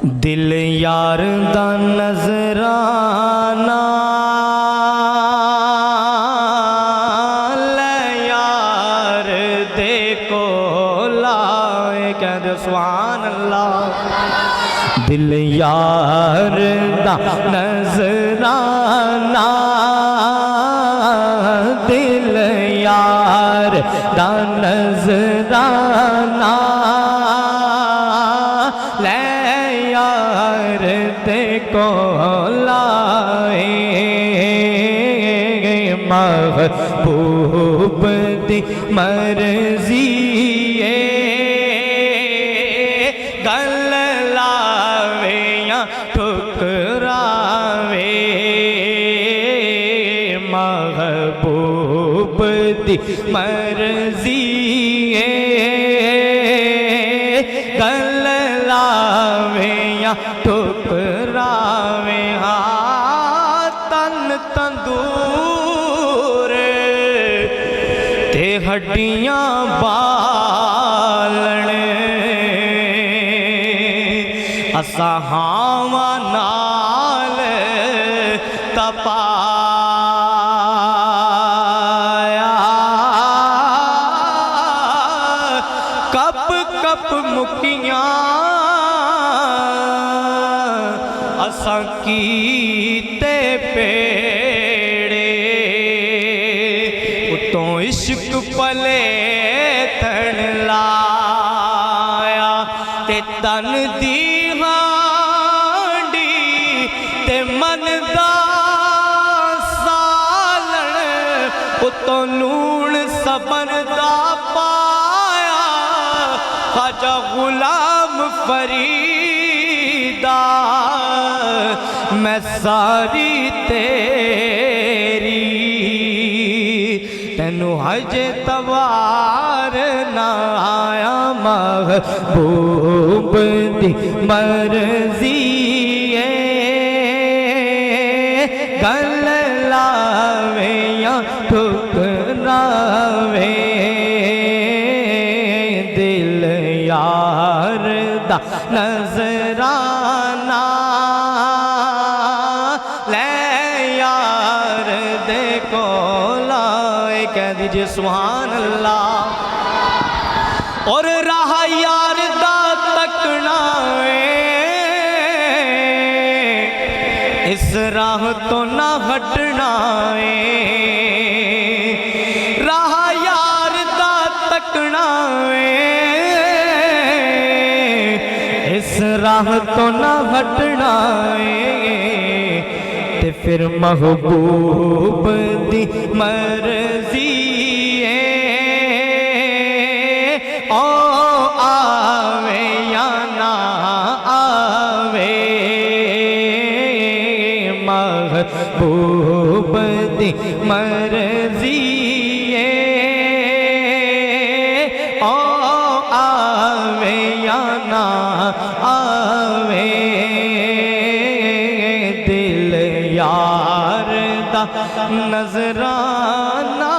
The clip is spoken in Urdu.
دل یار دا نظرانہ لے یار دے کو لائے، کہہ دے سبحان اللہ۔ دل یار دا نظرانہ، دل یار دا نظرانہ لے یار تے کو لائے، محبوب دی مرضی گل لاوے یا ٹھکراوے، محبوب دی مرضی گل لاوے یا ٹھکراوے، تن تندور تے ہڈیاں بالنے، اساں ہاواں نال تپایا، کپ کپ مکیاں اساں کیتے پیڑے، اتوں عشق پلے تن لایا، تے تن دی ہانڈی تے من دا سالن، اتوں لون سبن دا پایا، خواجہ غلام فریدہ میں ساری تیری، تینو حج توار نہ آیا، محبوب دی مرضی گل لاوے یا ٹھکراوے، دل یار دا نظرانہ لے یار دے کو لائے، کہہ دیجئے سبحان اللہ۔ اور راہ یار دا تکنا اس راہ تو نہ ہٹنا، راہ یار دا تکنا اس راہ تو نہ ہٹنا، تے پھر محبوب دی مرضی او آوے یا نہ آوے، محبوب دی مرضی او آوے یا نہ آوے، دل یار دا نظرانہ